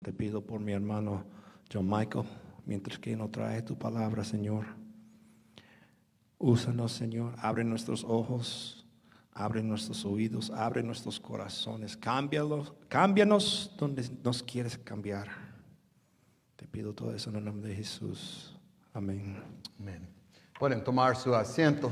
Te pido por mi hermano John Michael, mientras que nos trae tu palabra, Señor. Úsanos, Señor. Abre nuestros ojos, abre nuestros oídos, abre nuestros corazones. Cámbianos donde nos quieres cambiar. Te pido todo eso en el nombre de Jesús. Amén. Amén. Pueden tomar su asiento.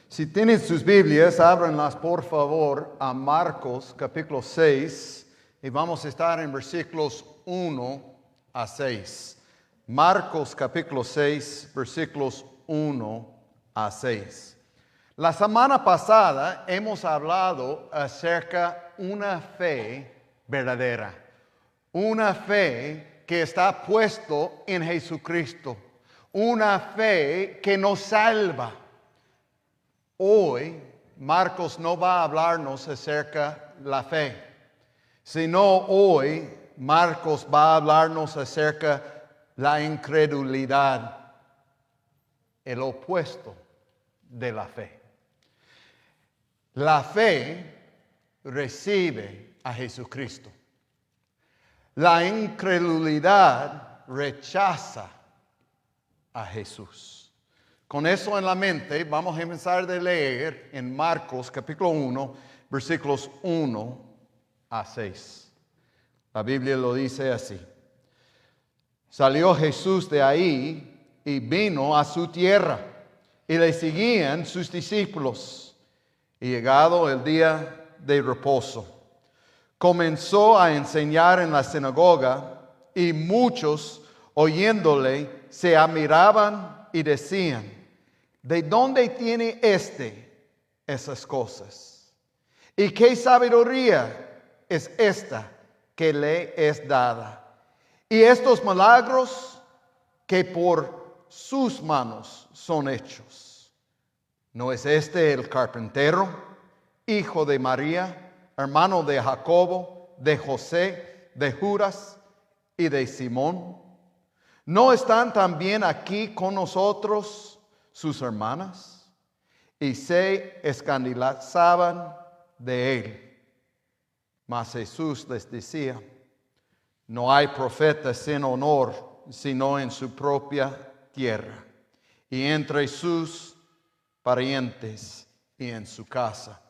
Si tienen sus Biblias, ábranlas por favor a Marcos capítulo 6 y vamos a estar en versículos 1 a 6. Marcos capítulo 6, versículos 1 a 6. La semana pasada hemos hablado acerca de una fe verdadera, una fe que está puesto en Jesucristo, una fe que nos salva. Hoy Marcos no va a hablarnos acerca de la fe, sino hoy Marcos va a hablarnos acerca de la incredulidad, el opuesto de la fe. La fe recibe a Jesucristo. La incredulidad rechaza a Jesús. Con eso en la mente, vamos a empezar a leer en Marcos capítulo 1, versículos 1 a 6. La Biblia lo dice así. Salió Jesús de ahí y vino a su tierra, y le seguían sus discípulos. Y llegado el día de reposo, comenzó a enseñar en la sinagoga, y muchos, oyéndole, se admiraban y decían: ¿de dónde tiene esas cosas? ¿Y qué sabiduría es esta que le es dada? Y estos milagros que por sus manos son hechos. ¿No es este el carpintero, hijo de María, hermano de Jacobo, de José, de Judas y de Simón? ¿No están también aquí con nosotros sus hermanas? Y se escandalizaban de él. Mas Jesús les decía: no hay profeta sin honor, sino en su propia tierra, y entre sus parientes y en su casa.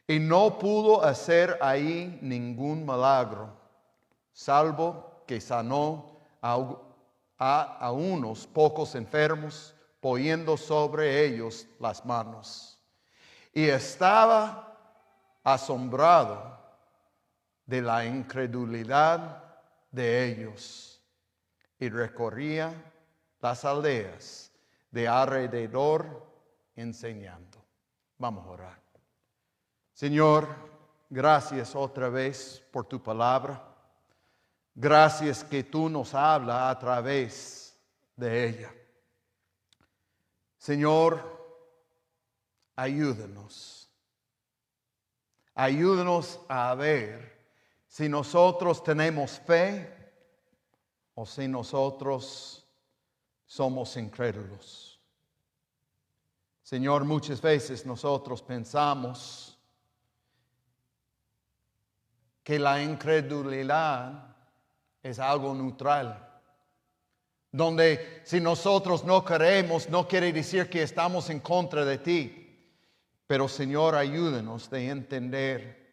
Y no pudo hacer ahí ningún milagro, salvo que sanó a unos pocos enfermos, poniendo sobre ellos las manos. Y estaba asombrado de la incredulidad de ellos, y recorría las aldeas de alrededor enseñando. Vamos a orar. Señor, gracias otra vez por tu palabra. Gracias que tú nos hablas a través de ella. Señor, ayúdanos. Ayúdanos a ver si nosotros tenemos fe o si nosotros somos incrédulos. Señor, muchas veces nosotros pensamos que la incredulidad es algo neutral, donde si nosotros no creemos, no quiere decir que estamos en contra de ti. Pero Señor, ayúdanos de entender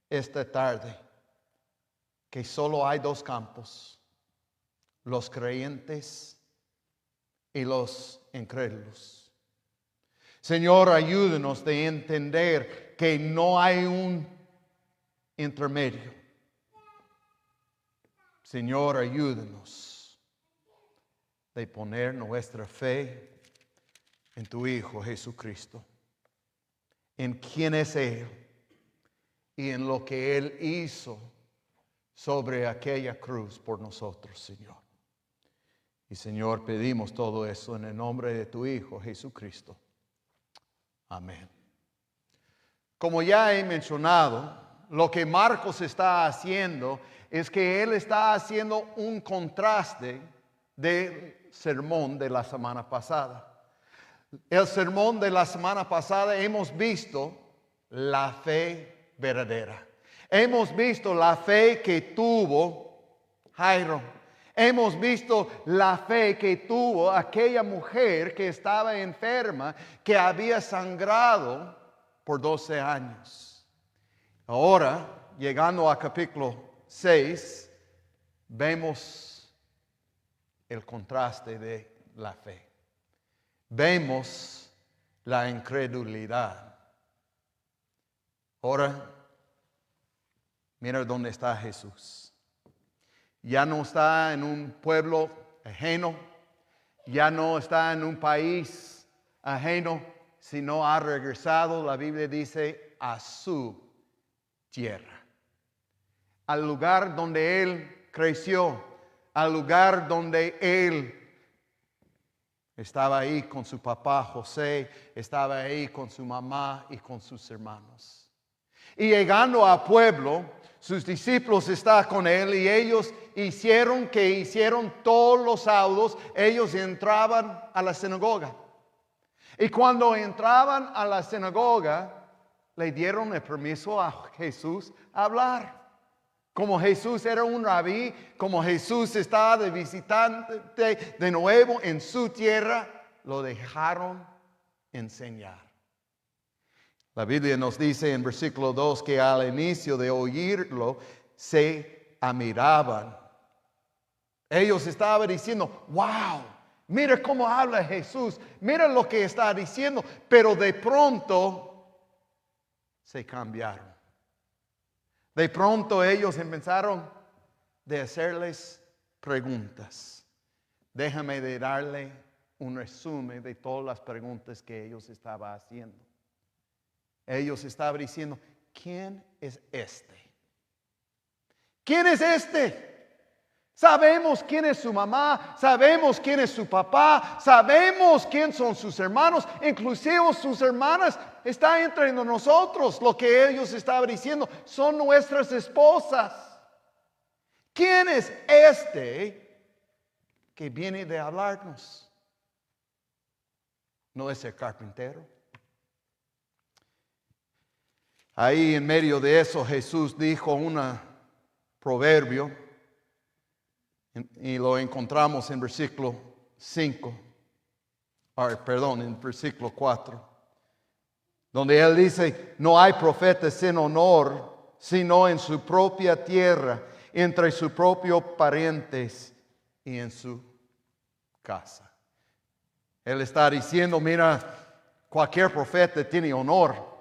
esta tarde que solo hay dos campos: los creyentes y los incrédulos. Señor, ayúdanos de entender que no hay un intermedio. Señor, ayúdanos de poner nuestra fe en tu Hijo Jesucristo, en quién es Él y en lo que Él hizo sobre aquella cruz por nosotros, Señor. Y Señor, pedimos todo eso en el nombre de tu Hijo Jesucristo. Amén. Como ya he mencionado, lo que Marcos está haciendo es que él está haciendo un contraste del sermón de la semana pasada. El sermón de la semana pasada hemos visto la fe verdadera. Hemos visto la fe que tuvo Jairo. Hemos visto la fe que tuvo aquella mujer que estaba enferma, que había sangrado por 12 años. Ahora, llegando a capítulo 6, vemos el contraste de la fe. Vemos la incredulidad. Ahora, mira dónde está Jesús. Ya no está en un pueblo ajeno, ya no está en un país ajeno, sino ha regresado, la Biblia dice, a su tierra. Al lugar donde Él creció, al lugar donde Él estaba ahí con su papá José, estaba ahí con su mamá y con sus hermanos. Y llegando al pueblo, sus discípulos estaban con Él y ellos hicieron todos los sábados, ellos entraban a la sinagoga. Y cuando entraban a la sinagoga, le dieron el permiso a Jesús a hablar. Como Jesús era un rabí, como Jesús estaba de visitante de nuevo en su tierra, lo dejaron enseñar. La Biblia nos dice en versículo 2 que al inicio de oírlo se admiraban. Ellos estaban diciendo, wow, mira cómo habla Jesús, mira lo que está diciendo, pero de pronto se cambiaron. De pronto ellos empezaron de hacerles preguntas. Déjame de darle un resumen de todas las preguntas que ellos estaban haciendo. Ellos estaban diciendo, ¿quién es este? ¿Quién es este? Sabemos quién es su mamá, sabemos quién es su papá, sabemos quién son sus hermanos, inclusive sus hermanas están entre nosotros. Lo que ellos estaban diciendo son nuestras esposas. ¿Quién es este que viene de hablarnos? ¿No es el carpintero? Ahí en medio de eso Jesús dijo un proverbio y lo encontramos en versículo 5, en versículo 4, donde Él dice, no hay profeta sin honor, sino en su propia tierra, entre sus propios parientes y en su casa. Él está diciendo, mira, cualquier profeta tiene honor,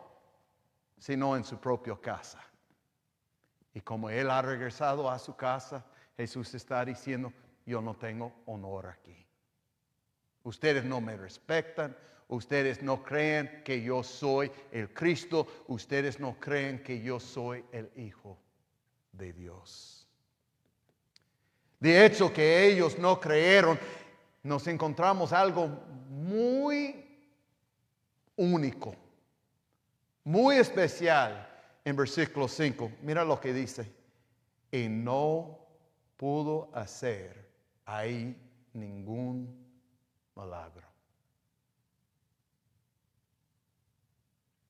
sino en su propia casa. Y como Él ha regresado a su casa, Jesús está diciendo, yo no tengo honor aquí. Ustedes no me respetan, ustedes no creen que yo soy el Cristo, ustedes no creen que yo soy el Hijo de Dios. De hecho, que ellos no creyeron, nos encontramos algo muy único, muy especial en versículo 5. Mira lo que dice. Y no pudo hacer ahí ningún milagro.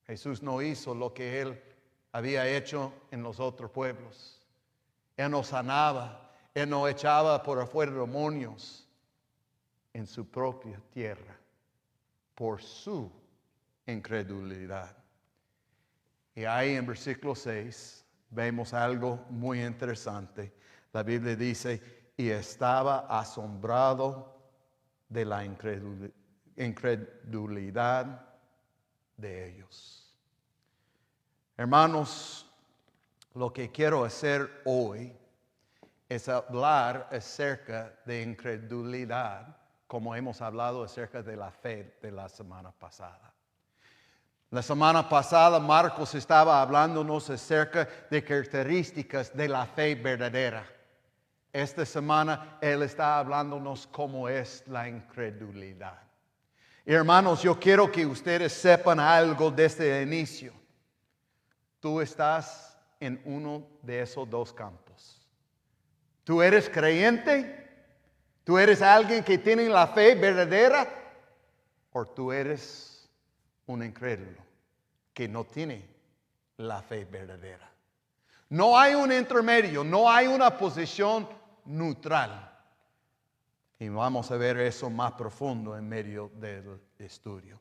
Jesús no hizo lo que Él había hecho en los otros pueblos. Él no sanaba, Él no echaba por afuera demonios en su propia tierra por su incredulidad. Y ahí en versículo 6 vemos algo muy interesante. La Biblia dice, y estaba asombrado de la incredulidad de ellos. Hermanos, lo que quiero hacer hoy es hablar acerca de incredulidad, como hemos hablado acerca de la fe de la semana pasada. La semana pasada Marcos estaba hablándonos acerca de características de la fe verdadera. Esta semana Él está hablándonos cómo es la incredulidad. Y hermanos, yo quiero que ustedes sepan algo desde el inicio. Tú estás en uno de esos dos campos. Tú eres creyente, tú eres alguien que tiene la fe verdadera, o tú eres un incrédulo que no tiene la fe verdadera. No hay un intermedio, no hay una posición neutral. Y vamos a ver eso más profundo en medio del estudio.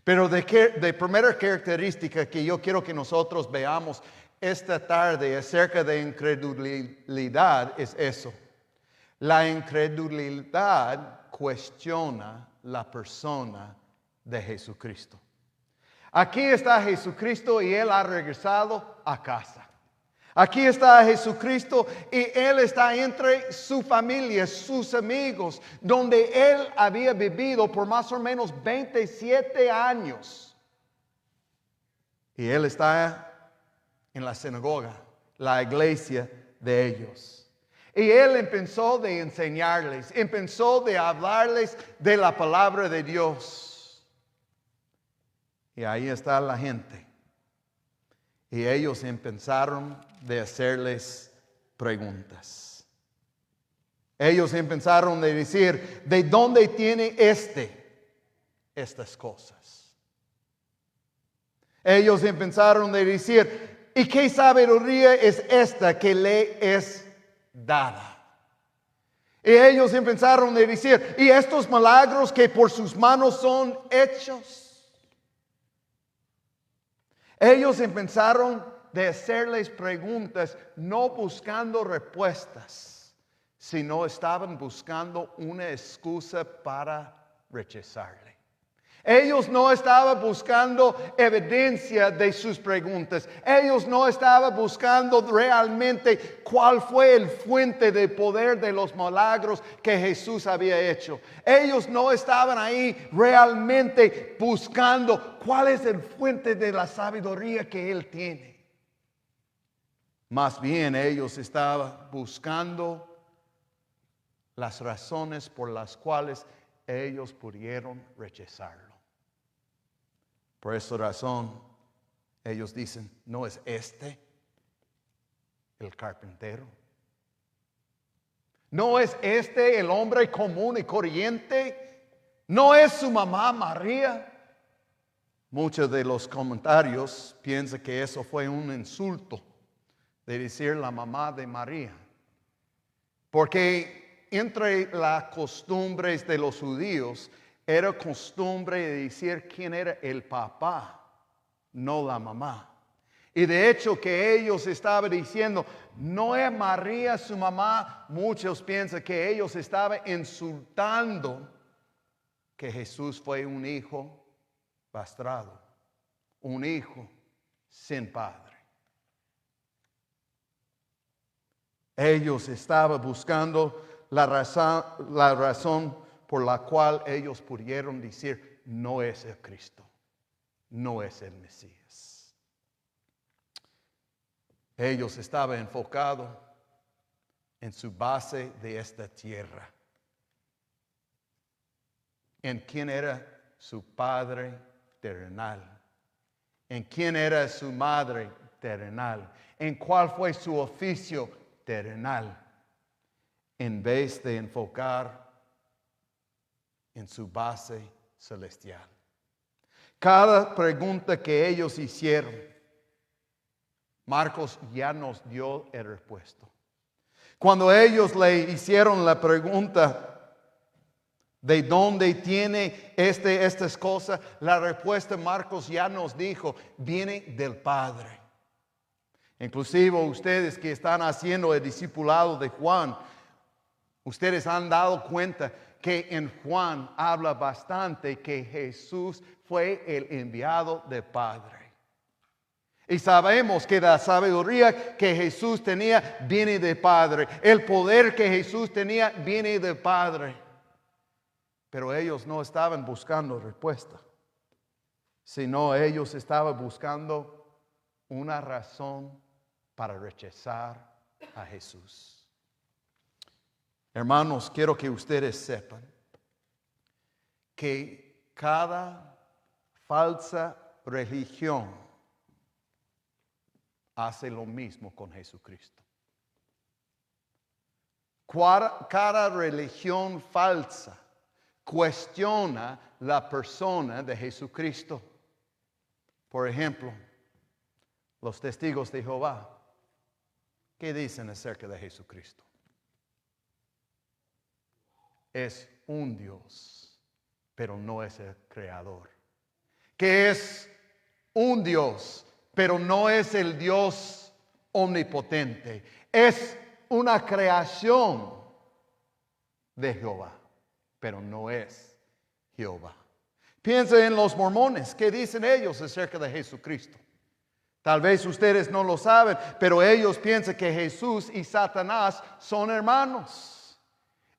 Pero de primera característica que yo quiero que nosotros veamos esta tarde acerca de incredulidad es eso. La incredulidad cuestiona la persona de Jesucristo. Aquí está Jesucristo y Él ha regresado a casa. Aquí está Jesucristo y Él está entre su familia, sus amigos, donde Él había vivido por más o menos 27 años. Y Él está en la sinagoga, la iglesia de ellos. Y Él empezó de enseñarles, empezó de hablarles de la palabra de Dios. Y ahí está la gente. Y ellos empezaron de hacerles preguntas. Ellos empezaron de decir, ¿de dónde tiene estas cosas? Ellos empezaron de decir, ¿y qué sabiduría es esta que le es dada? Y ellos empezaron de decir, ¿y estos milagros que por sus manos son hechos? Ellos empezaron de hacerles preguntas, no buscando respuestas, sino estaban buscando una excusa para rechazarle. Ellos no estaban buscando evidencia de sus preguntas. Ellos no estaban buscando realmente cuál fue el fuente de poder de los milagros que Jesús había hecho. Ellos no estaban ahí realmente buscando cuál es el fuente de la sabiduría que Él tiene. Más bien ellos estaban buscando las razones por las cuales ellos pudieron rechazarlo. Por esa razón, ellos dicen, ¿no es este el carpintero? ¿No es este el hombre común y corriente? ¿No es su mamá María? Muchos de los comentarios piensan que eso fue un insulto de decir la mamá de María. Porque entre las costumbres de los judíos, era costumbre de decir quién era el papá, no la mamá. Y de hecho que ellos estaban diciendo, no es María su mamá. Muchos piensan que ellos estaban insultando que Jesús fue un hijo bastardo, un hijo sin padre. Ellos estaban buscando la razón por la cual ellos pudieron decir, no es el Cristo, no es el Mesías. Ellos estaban enfocados en su base de esta tierra, en quién era su padre terrenal, en quién era su madre terrenal, en cuál fue su oficio terrenal, en vez de enfocar en su base celestial. Cada pregunta que ellos hicieron, Marcos ya nos dio el respuesta. Cuando ellos le hicieron la pregunta, ¿de dónde tiene estas cosas? La respuesta Marcos ya nos dijo, viene del Padre. Inclusive ustedes que están haciendo el discipulado de Juan, ustedes han dado cuenta que en Juan habla bastante que Jesús fue el enviado del Padre. Y sabemos que la sabiduría que Jesús tenía viene del Padre. El poder que Jesús tenía viene del Padre. Pero ellos no estaban buscando respuesta, sino ellos estaban buscando una razón para rechazar a Jesús. Hermanos, quiero que ustedes sepan que cada falsa religión hace lo mismo con Jesucristo. Cada religión falsa cuestiona la persona de Jesucristo. Por ejemplo, los testigos de Jehová, ¿qué dicen acerca de Jesucristo? es un Dios, pero no es el creador. Que es un Dios, pero no es el Dios omnipotente. Es una creación de Jehová, pero no es Jehová. Piensa en los mormones. ¿Qué dicen ellos acerca de Jesucristo? Tal vez ustedes no lo saben, pero ellos piensan que Jesús y Satanás son hermanos.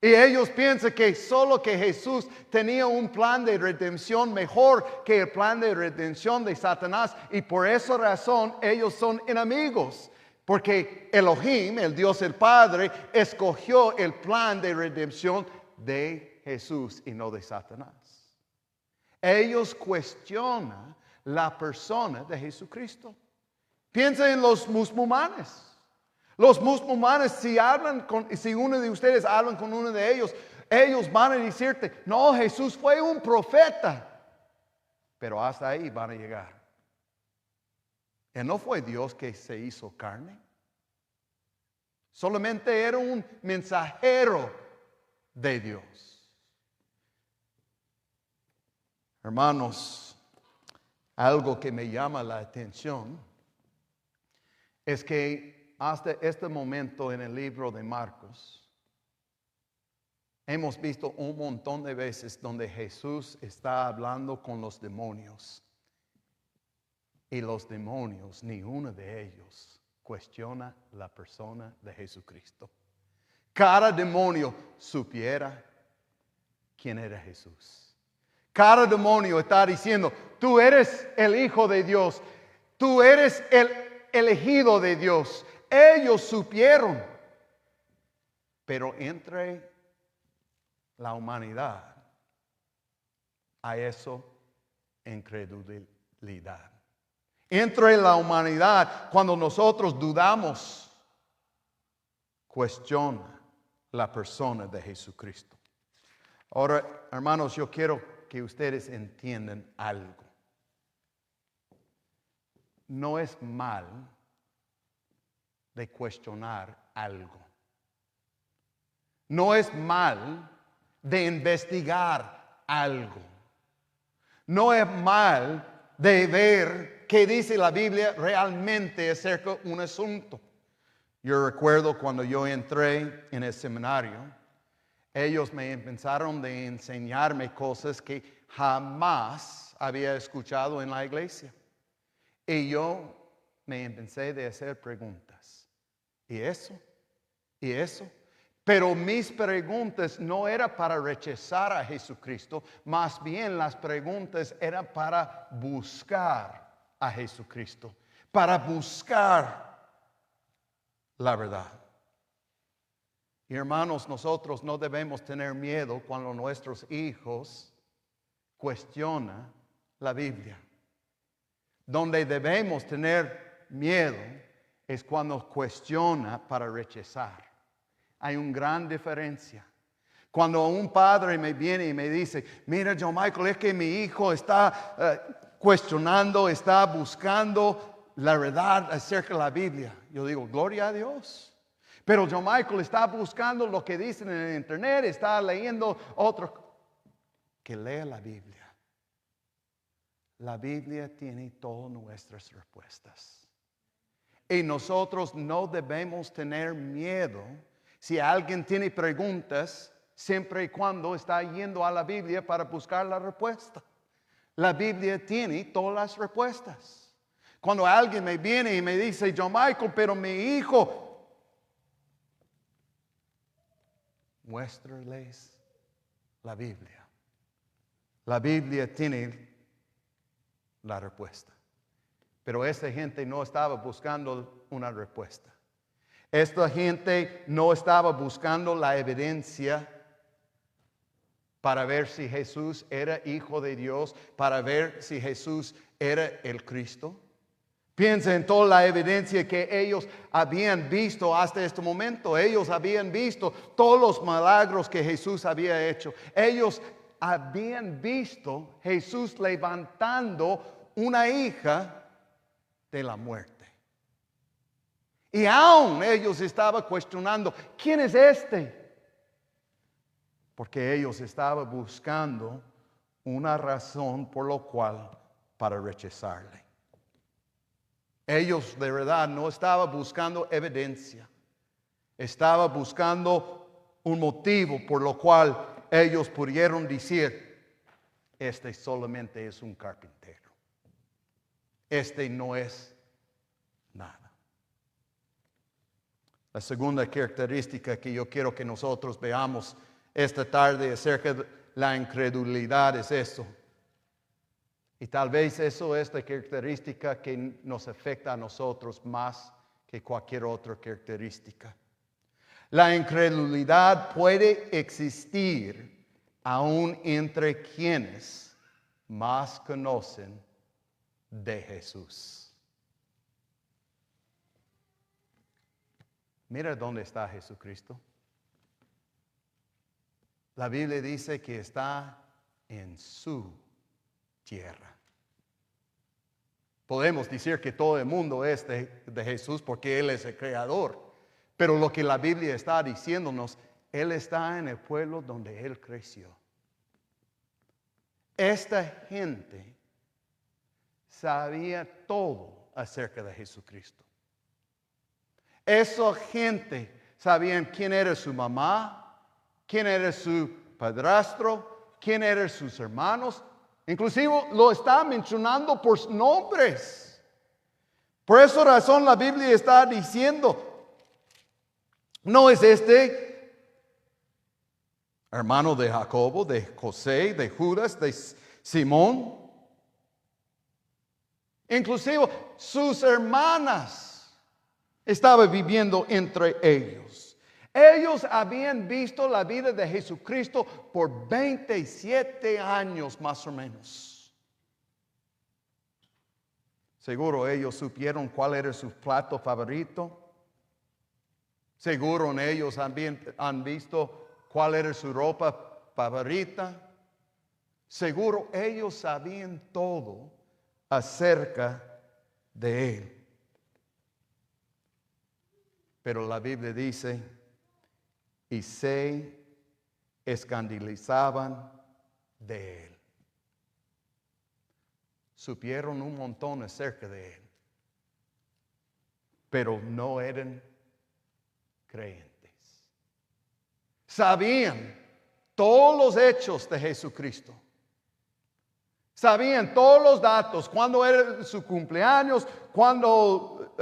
Y ellos piensan que solo que Jesús tenía un plan de redención mejor que el plan de redención de Satanás. Y por esa razón ellos son enemigos. Porque Elohim, el Dios el Padre, escogió el plan de redención de Jesús y no de Satanás. Ellos cuestionan la persona de Jesucristo. Piensa en los musulmanes. Los musulmanes, si uno de ustedes hablan con uno de ellos, ellos van a decirte, no, Jesús fue un profeta. Pero hasta ahí van a llegar. Él no fue Dios que se hizo carne. Solamente era un mensajero de Dios. Hermanos, algo que me llama la atención es que hasta este momento en el libro de Marcos, hemos visto un montón de veces donde Jesús está hablando con los demonios. Y los demonios, ni uno de ellos cuestiona la persona de Jesucristo. Cada demonio supiera quién era Jesús. Cada demonio está diciendo, tú eres el Hijo de Dios. Tú eres el elegido de Dios. Ellos supieron. Pero entre la humanidad hay eso incredulidad. Entre la humanidad, cuando nosotros dudamos, cuestiona la persona de Jesucristo. Ahora, hermanos, yo quiero que ustedes entiendan algo. No es mal de cuestionar algo. No es mal de investigar algo. No es mal de ver qué dice la Biblia realmente acerca de un asunto. Yo recuerdo cuando yo entré en el seminario, ellos me empezaron a enseñarme cosas que jamás había escuchado en la iglesia. Y yo me empecé a hacer preguntas. ¿Y eso? ¿Y eso? Pero mis preguntas no eran para rechazar a Jesucristo, más bien las preguntas eran para buscar a Jesucristo, para buscar la verdad. Y hermanos, nosotros no debemos tener miedo cuando nuestros hijos cuestionan la Biblia. Donde debemos tener miedo es cuando cuestiona para rechazar. Hay una gran diferencia. Cuando un padre me viene y me dice, mira, John Michael, es que mi hijo está cuestionando, está buscando la verdad acerca de la Biblia. Yo digo, gloria a Dios. Pero John Michael está buscando lo que dicen en el internet, está leyendo otro. Que lea la Biblia. La Biblia tiene todas nuestras respuestas. Y nosotros no debemos tener miedo si alguien tiene preguntas, siempre y cuando está yendo a la Biblia para buscar la respuesta. La Biblia tiene todas las respuestas. Cuando alguien me viene y me dice, John Michael, pero mi hijo, muéstrales la Biblia. La Biblia tiene la respuesta. Pero esta gente no estaba buscando una respuesta. Esta gente no estaba buscando la evidencia para ver si Jesús era hijo de Dios, para ver si Jesús era el Cristo. Piensa en toda la evidencia que ellos habían visto hasta este momento. Ellos habían visto todos los milagros que Jesús había hecho. Ellos habían visto Jesús levantando una hija de la muerte. Y aún ellos estaban cuestionando, ¿quién es este? porque ellos estaban buscando una razón por lo cual para rechazarle. Ellos de verdad no estaban buscando evidencia. Estaban buscando un motivo por lo cual ellos pudieron decir, este solamente es un carpintero. Este no es nada. La segunda característica que yo quiero que nosotros veamos esta tarde acerca de la incredulidad es eso. Y tal vez eso es la característica que nos afecta a nosotros más que cualquier otra característica. La incredulidad puede existir aún entre quienes más conocen de Jesús. Mira dónde está Jesucristo. La Biblia dice que está en su tierra. Podemos decir que todo el mundo es de Jesús porque Él es el creador. Pero lo que la Biblia está diciéndonos, Él está en el pueblo donde Él creció. Esta gente sabía todo acerca de Jesucristo. Esa gente sabían quién era su mamá, quién era su padrastro, quién eran sus hermanos. Inclusive lo está mencionando por nombres. Por esa razón la Biblia está diciendo, no es este hermano de Jacobo, de José, de Judas, de Simón. Inclusive sus hermanas estaban viviendo entre ellos. Ellos habían visto la vida de Jesucristo por 27 años más o menos. Seguro ellos supieron cuál era su plato favorito. Seguro ellos han visto cuál era su ropa favorita. Seguro ellos sabían todo acerca de Él. Pero la Biblia dice, y se escandalizaban de Él. Supieron un montón acerca de Él, pero no eran creyentes. Sabían todos los hechos de Jesucristo. Sabían todos los datos, cuándo era su cumpleaños, cuándo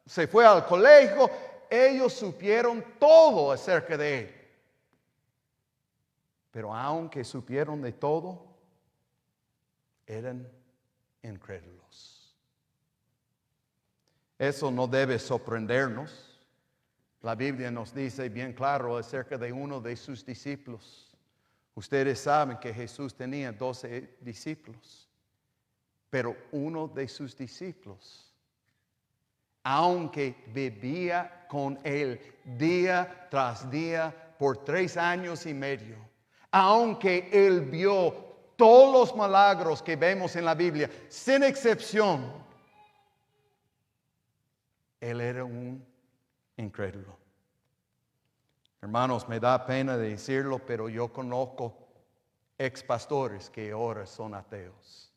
se fue al colegio. Ellos supieron todo acerca de Él. Pero aunque supieron de todo, eran incrédulos. Eso no debe sorprendernos. La Biblia nos dice bien claro acerca de uno de sus discípulos. Ustedes saben que Jesús tenía 12 discípulos, pero uno de sus discípulos, aunque vivía con Él día tras día por 3 años y medio, aunque Él vio todos los milagros que vemos en la Biblia, sin excepción, Él era un incrédulo. Hermanos, me da pena decirlo, pero yo conozco ex pastores que ahora son ateos.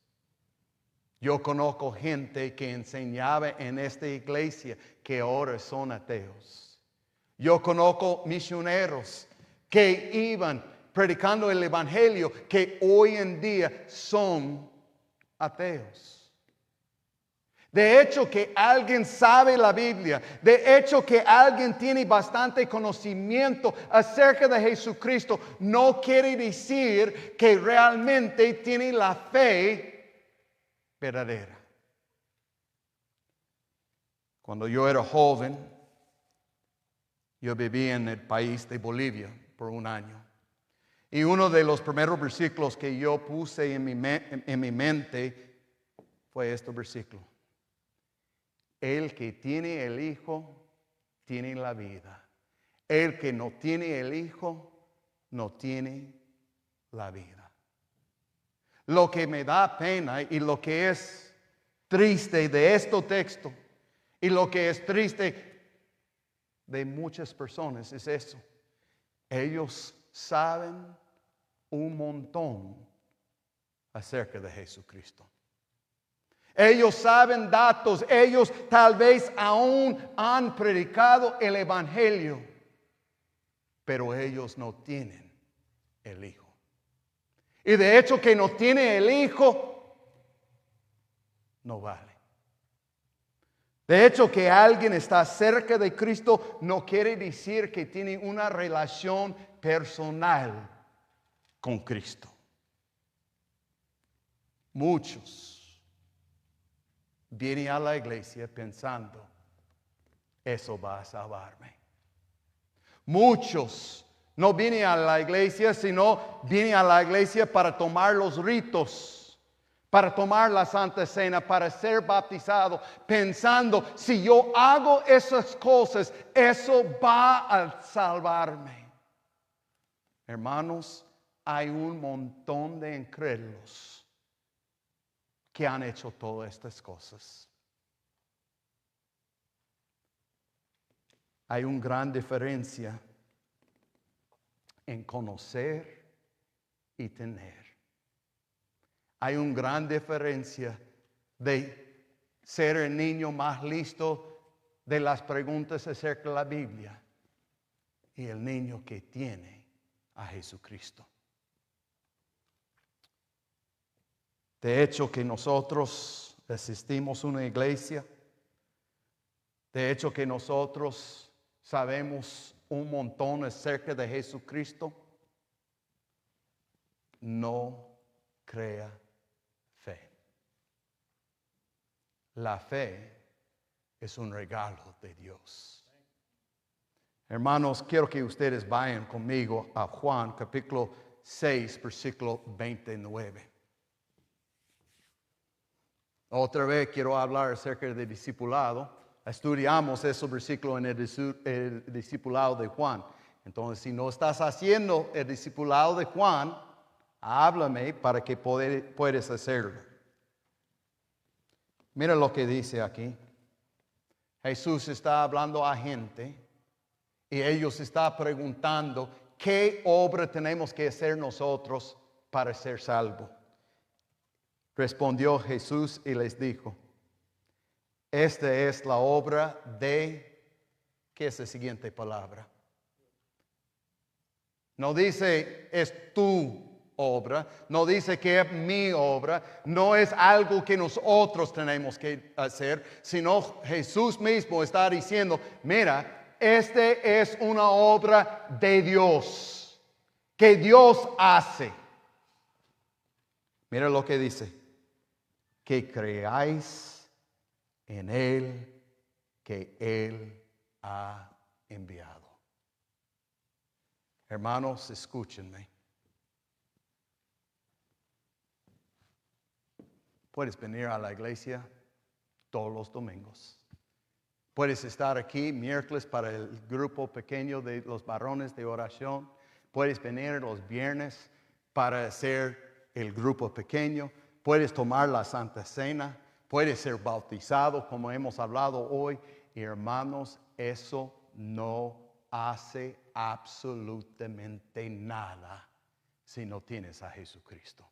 Yo conozco gente que enseñaba en esta iglesia que ahora son ateos. Yo conozco misioneros que iban predicando el evangelio que hoy en día son ateos. De hecho que alguien sabe la Biblia, de hecho que alguien tiene bastante conocimiento acerca de Jesucristo, no quiere decir que realmente tiene la fe verdadera. Cuando yo era joven, yo vivía en el país de Bolivia por 1 año. Y uno de los primeros versículos que yo puse en mi mente fue este versículo. El que tiene el Hijo, tiene la vida. El que no tiene el Hijo, no tiene la vida. Lo que me da pena y lo que es triste de este texto y lo que es triste de muchas personas es eso. Ellos saben un montón acerca de Jesucristo. Ellos saben datos, ellos tal vez aún han predicado el Evangelio, pero ellos no tienen el Hijo. Y de hecho que no tiene el Hijo, no vale. De hecho que alguien está cerca de Cristo no quiere decir que tiene una relación personal con Cristo. Muchos vienen a la iglesia pensando, eso va a salvarme. Muchos no vienen a la iglesia, sino vienen a la iglesia para tomar los ritos, para tomar la Santa Cena, para ser bautizado, pensando, si yo hago esas cosas, eso va a salvarme. Hermanos, hay un montón de incrédulos que han hecho todas estas cosas. Hay una gran diferencia en conocer y tener. Hay una gran diferencia de ser el niño más listo de las preguntas acerca de la Biblia y el niño que tiene a Jesucristo. De hecho que nosotros asistimos a una iglesia, de hecho que nosotros sabemos un montón acerca de Jesucristo, no crea fe. La fe es un regalo de Dios. Hermanos, quiero que ustedes vayan conmigo a Juan capítulo 6, versículo 29. Otra vez quiero hablar acerca del discipulado. Estudiamos ese versículo en el discipulado de Juan. Entonces, si no estás haciendo el discipulado de Juan, háblame para que puedas hacerlo. Mira lo que dice aquí. Jesús está hablando a gente y ellos están preguntando, ¿qué obra tenemos que hacer nosotros para ser salvos? Respondió Jesús y les dijo, esta es la obra de, ¿qué es la siguiente palabra? No dice, es tu obra, no dice que es mi obra, no es algo que nosotros tenemos que hacer, sino Jesús mismo está diciendo, mira, este es una obra de Dios, que Dios hace. Mira lo que dice. Que creáis en Él que Él ha enviado. Hermanos, escúchenme. Puedes venir a la iglesia todos los domingos. Puedes estar aquí miércoles para el grupo pequeño de los varones de oración. Puedes venir los viernes para hacer el grupo pequeño. Puedes tomar la Santa Cena, puedes ser bautizado como hemos hablado hoy. Y hermanos, eso no hace absolutamente nada si no tienes a Jesucristo.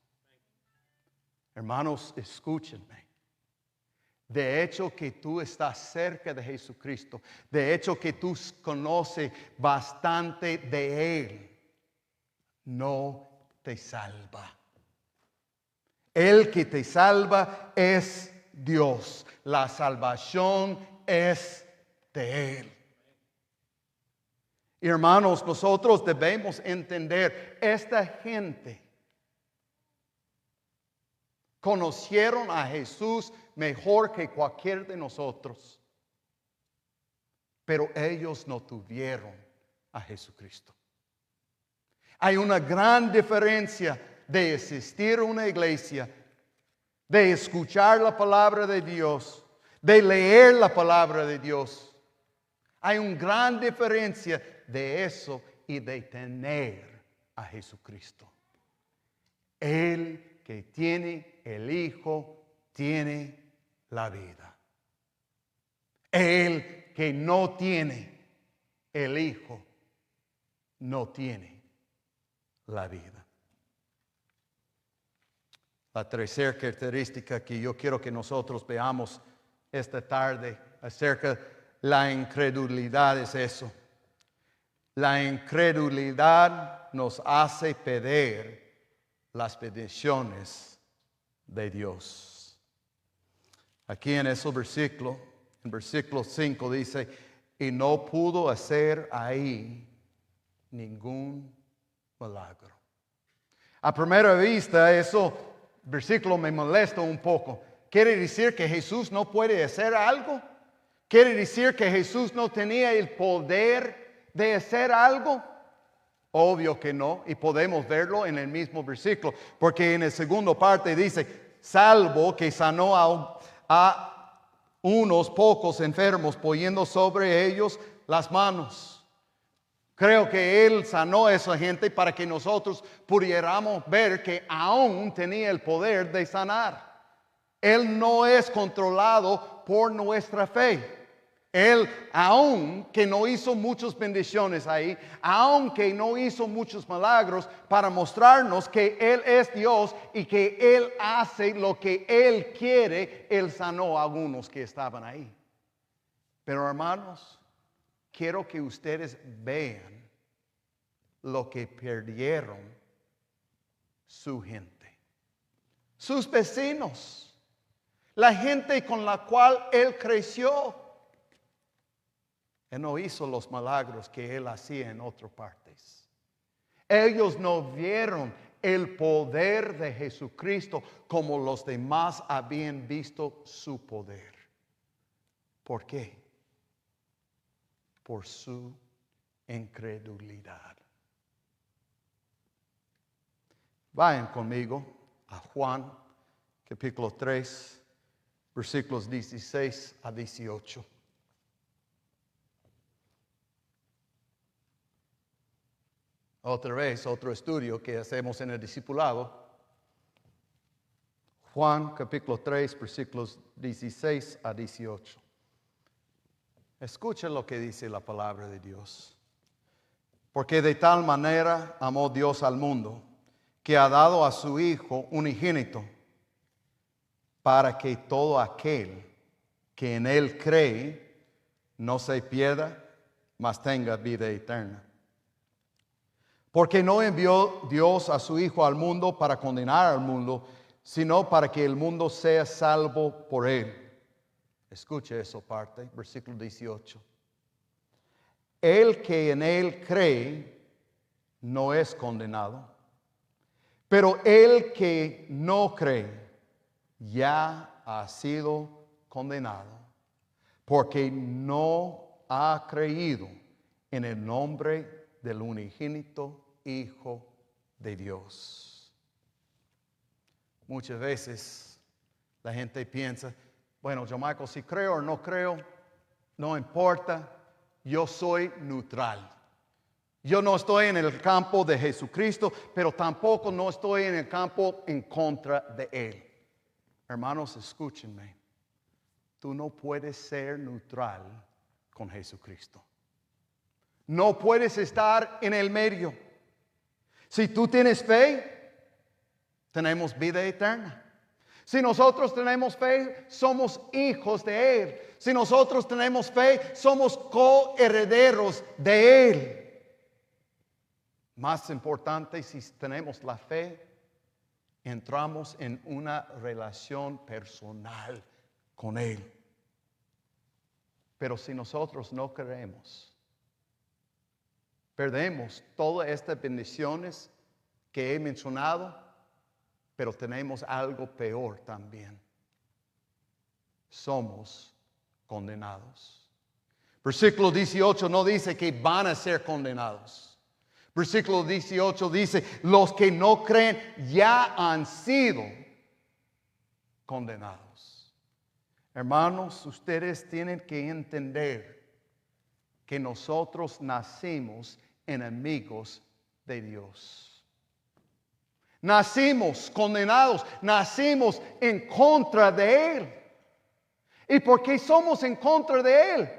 Hermanos, escúchenme. De hecho que tú estás cerca de Jesucristo, de hecho que tú conoces bastante de Él, no te salva. El que te salva es Dios. La salvación es de Él. Y hermanos, nosotros debemos entender, esta gente conocieron a Jesús mejor que cualquier de nosotros. Pero ellos no tuvieron a Jesucristo. Hay una gran diferencia de asistir a una iglesia, de escuchar la palabra de Dios, de leer la palabra de Dios. Hay una gran diferencia de eso y de tener a Jesucristo. El que tiene el Hijo tiene la vida. El que no tiene el Hijo no tiene la vida. La tercera característica que yo quiero que nosotros veamos esta tarde acerca de la incredulidad es eso. La incredulidad nos hace perder las bendiciones de Dios. Aquí en ese versículo, en versículo 5 dice, y no pudo hacer ahí ningún milagro. A primera vista, eso versículo me molesta un poco. ¿Quiere decir que Jesús no puede hacer algo? ¿Quiere decir que Jesús no tenía el poder de hacer algo? Obvio que no, y podemos verlo en el mismo versículo, porque en la segunda parte dice, salvo que sanó a unos pocos enfermos, poniendo sobre ellos las manos. Creo que Él sanó a esa gente para que nosotros pudiéramos ver que aún tenía el poder de sanar. Él no es controlado por nuestra fe. Él, aunque no hizo muchas bendiciones ahí, aunque no hizo muchos milagros para mostrarnos que Él es Dios y que Él hace lo que Él quiere, Él sanó a algunos que estaban ahí. Pero hermanos, quiero que ustedes vean lo que perdieron su gente, sus vecinos, la gente con la cual Él creció. Él no hizo los milagros que Él hacía en otras partes. Ellos no vieron el poder de Jesucristo como los demás habían visto su poder. ¿Por qué? Por su incredulidad. Vayan conmigo a Juan, capítulo 3, versículos 16 a 18. Otra vez, otro estudio que hacemos en el discipulado. Juan capítulo 3, versículos 16 a 18. Escuchen lo que dice la palabra de Dios. Porque de tal manera amó Dios al mundo, que ha dado a su Hijo unigénito, para que todo aquel que en Él cree no se pierda, mas tenga vida eterna. Porque no envió Dios a su Hijo al mundo para condenar al mundo, sino para que el mundo sea salvo por Él. Escuche esa parte, versículo 18. El que en Él cree no es condenado, pero el que no cree ya ha sido condenado, porque no ha creído en el nombre del unigénito Hijo de Dios. Muchas veces la gente piensa, bueno, yo Michael, si creo o no creo, no importa, yo soy neutral. Yo no estoy en el campo de Jesucristo, pero tampoco no estoy en el campo en contra de Él. Hermanos, escúchenme. Tú no puedes ser neutral con Jesucristo. No puedes estar en el medio. Si tú tienes fe, tenemos vida eterna. Si nosotros tenemos fe, somos hijos de Él. Si nosotros tenemos fe, somos coherederos de Él. Más importante, si tenemos la fe, entramos en una relación personal con Él. Pero si nosotros no creemos, perdemos todas estas bendiciones que he mencionado, pero tenemos algo peor también. Somos condenados. Versículo 18 no dice que van a ser condenados. Versículo 18 dice, los que no creen ya han sido condenados. Hermanos, ustedes tienen que entender que nosotros nacimos enemigos de Dios. Nacimos condenados, nacimos en contra de Él. ¿Y por qué somos en contra de Él?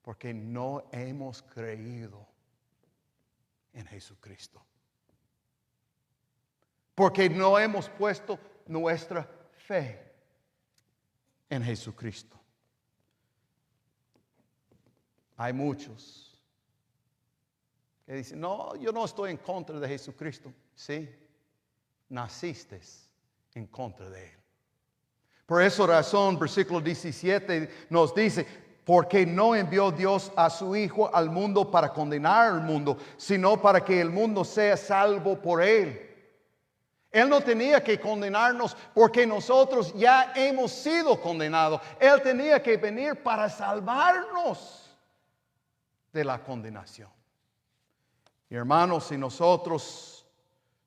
Porque no hemos creído en Jesucristo. Porque no hemos puesto nuestra fe en Jesucristo. Hay muchos que dicen, no, yo no estoy en contra de Jesucristo. Sí, naciste en contra de Él. Por esa razón, versículo 17 nos dice, porque no envió Dios a su Hijo al mundo para condenar al mundo, sino para que el mundo sea salvo por Él. Él no tenía que condenarnos porque nosotros ya hemos sido condenados. Él tenía que venir para salvarnos de la condenación. Y hermanos, si nosotros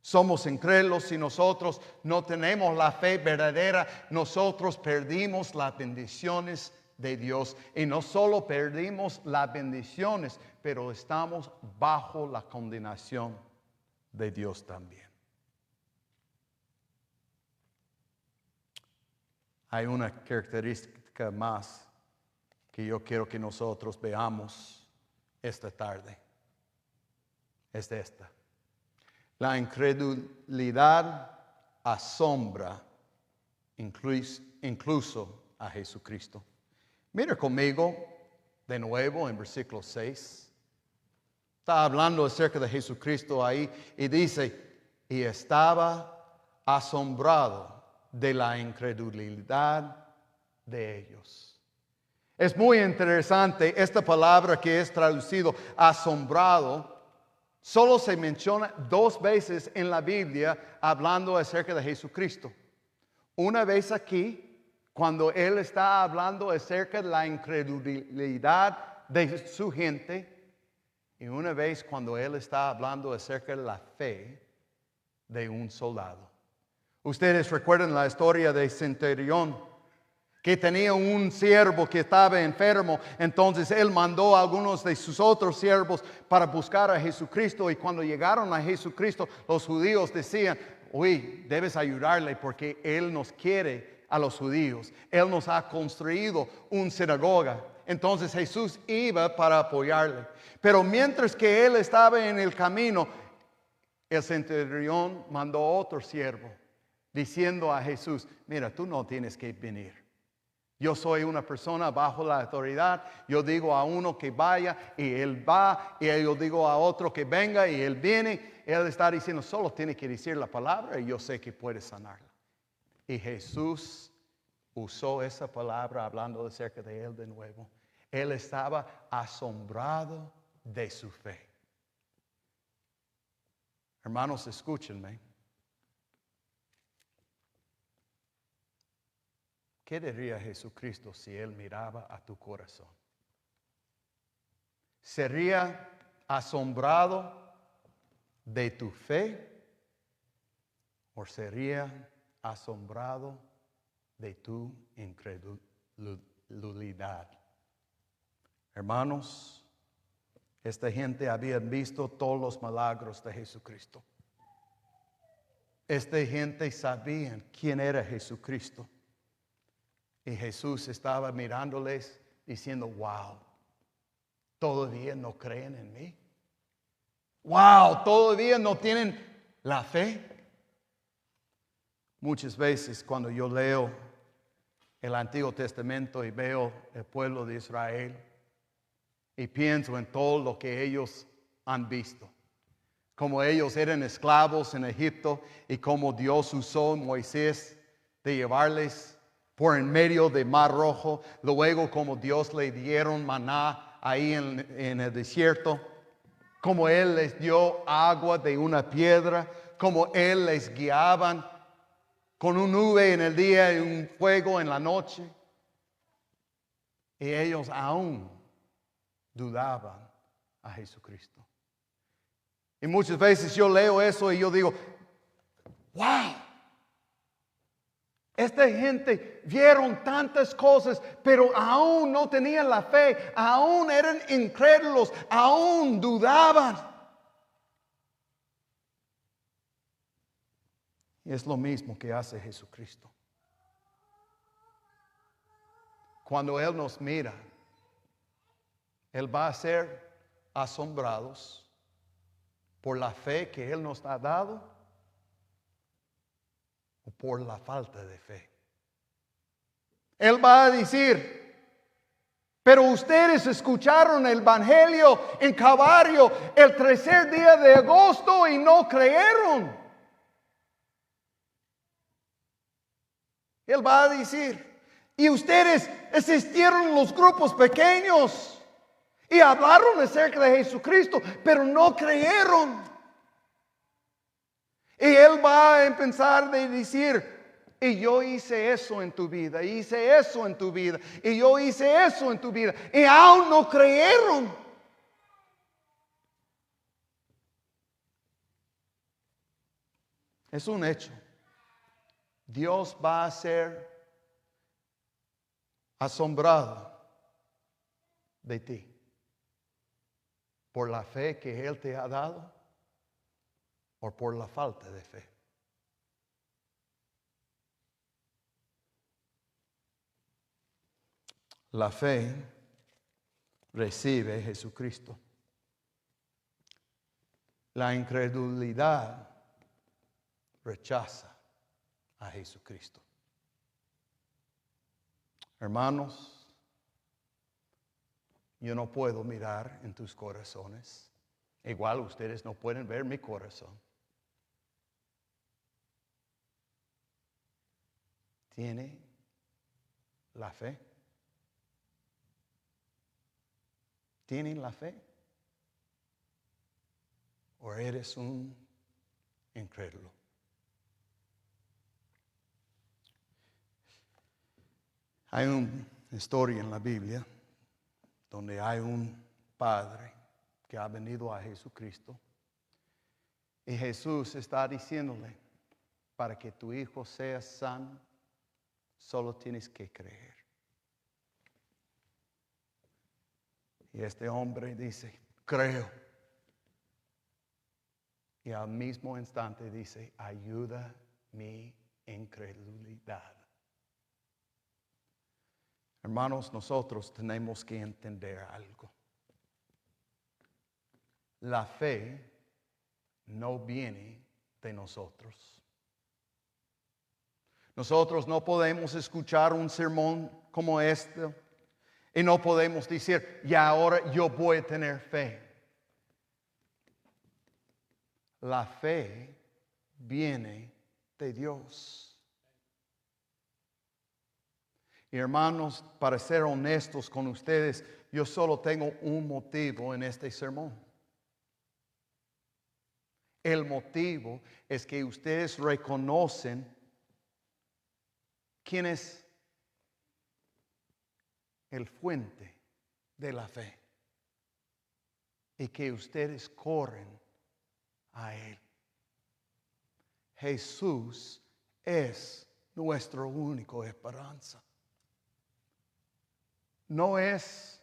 somos incrédulos, si nosotros no tenemos la fe verdadera, nosotros perdimos las bendiciones de Dios. Y no solo perdimos las bendiciones, pero estamos bajo la condenación de Dios también. Hay una característica más que yo quiero que nosotros veamos esta tarde. Es esta. La incredulidad asombra incluso a Jesucristo. Mira conmigo de nuevo en versículo 6. Está hablando acerca de Jesucristo ahí y dice, y estaba asombrado de la incredulidad de ellos. Es muy interesante esta palabra que es traducido asombrado. Solo se menciona 2 veces en la Biblia hablando acerca de Jesucristo. Una vez aquí, cuando Él está hablando acerca de la incredulidad de su gente, y una vez cuando Él está hablando acerca de la fe de un soldado. Ustedes recuerdan la historia de centurión, que tenía un siervo que estaba enfermo. Entonces él mandó a algunos de sus otros siervos para buscar a Jesucristo. Y cuando llegaron a Jesucristo, los judíos decían, uy, debes ayudarle porque Él nos quiere a los judíos. Él nos ha construido una sinagoga. Entonces Jesús iba para apoyarle. Pero mientras que Él estaba en el camino, el centurión mandó a otro siervo, diciendo a Jesús, mira, tú no tienes que venir. Yo soy una persona bajo la autoridad. Yo digo a uno que vaya y él va. Y yo digo a otro que venga y él viene. Él está diciendo, solo tiene que decir la palabra y yo sé que puede sanarla. Y Jesús usó esa palabra hablando acerca de él de nuevo. Él estaba asombrado de su fe. Hermanos, escúchenme. ¿Qué diría Jesucristo si Él miraba a tu corazón? ¿Sería asombrado de tu fe o sería asombrado de tu incredulidad? Hermanos, esta gente había visto todos los milagros de Jesucristo. Esta gente sabía quién era Jesucristo. Y Jesús estaba mirándoles diciendo, wow, ¿todavía no creen en mí? Wow, ¿todavía no tienen la fe? Muchas veces cuando yo leo el Antiguo Testamento y veo el pueblo de Israel y pienso en todo lo que ellos han visto. Como ellos eran esclavos en Egipto y como Dios usó a Moisés de llevarles por en medio del Mar Rojo, luego como Dios le dieron maná ahí en el desierto, como Él les dio agua de una piedra, como Él les guiaban con un nube en el día y un fuego en la noche. Y ellos aún dudaban a Jesucristo. Y muchas veces yo leo eso y yo digo, wow. Esta gente vieron tantas cosas, pero aún no tenían la fe, aún eran incrédulos, aún dudaban. Y es lo mismo que hace Jesucristo. Cuando Él nos mira, Él va a ser asombrados por la fe que Él nos ha dado o por la falta de fe. Él va a decir, pero ustedes escucharon el Evangelio en Calvario el tercer día de agosto y no creyeron. Él va a decir, y ustedes asistieron a los grupos pequeños y hablaron acerca de Jesucristo, pero no creyeron. Y Él va a empezar a decir, y yo hice eso en tu vida, hice eso en tu vida, y yo hice eso en tu vida, y aún no creyeron. Es un hecho. Dios va a ser asombrado de ti por la fe que Él te ha dado o por la falta de fe. La fe recibe a Jesucristo. La incredulidad rechaza a Jesucristo. Hermanos, yo no puedo mirar en tus corazones. Igual ustedes no pueden ver mi corazón. ¿Tiene la fe? ¿Tienen la fe? ¿O eres un incrédulo? Hay una historia en la Biblia donde hay un padre que ha venido a Jesucristo y Jesús está diciéndole, para que tu hijo sea sano, solo tienes que creer. Y este hombre dice, creo. Y al mismo instante dice, ayuda mi incredulidad. Hermanos, nosotros tenemos que entender algo. La fe no viene de nosotros. Nosotros no podemos escuchar un sermón como este y no podemos decir, y ahora yo voy a tener fe. La fe viene de Dios. Y hermanos, para ser honestos con ustedes, yo solo tengo un motivo en este sermón. El motivo es que ustedes reconocen quién es el fuente de la fe y que ustedes corren a Él. Jesús es nuestra única esperanza. No es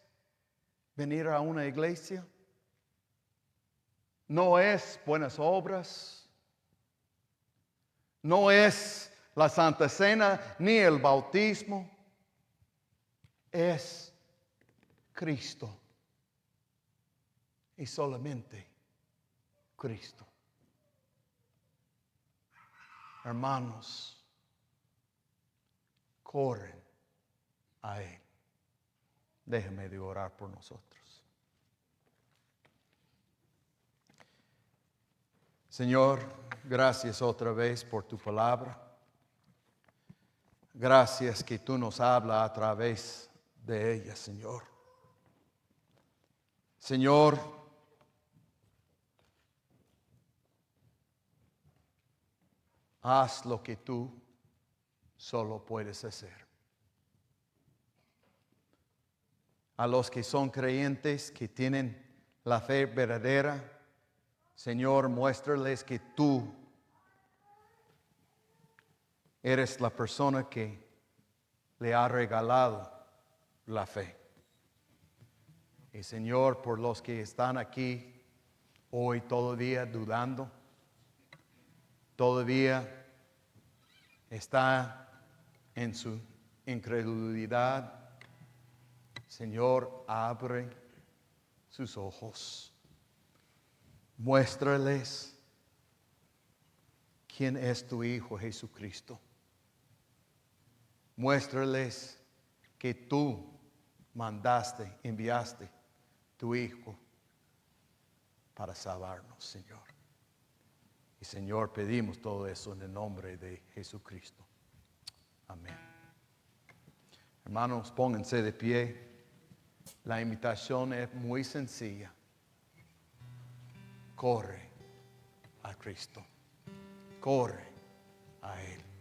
venir a una iglesia, no es buenas obras, no es la Santa Cena ni el bautismo, es Cristo y solamente Cristo. Hermanos, corren a Él. Déjeme de orar por nosotros. Señor, gracias otra vez por tu palabra. Gracias que tú nos hablas a través de ella, Señor. Señor, haz lo que tú solo puedes hacer. A los que son creyentes, que tienen la fe verdadera, Señor, muéstrales que tú eres la persona que le ha regalado la fe. Y Señor, por los que están aquí hoy todavía dudando, todavía está en su incredulidad, Señor, abre sus ojos. Muéstrales quién es tu Hijo Jesucristo. Muéstrales que tú enviaste tu Hijo para salvarnos, Señor. Y Señor, pedimos todo eso en el nombre de Jesucristo. Amén. Hermanos, pónganse de pie. La invitación es muy sencilla. Corre a Cristo. Corre a Él.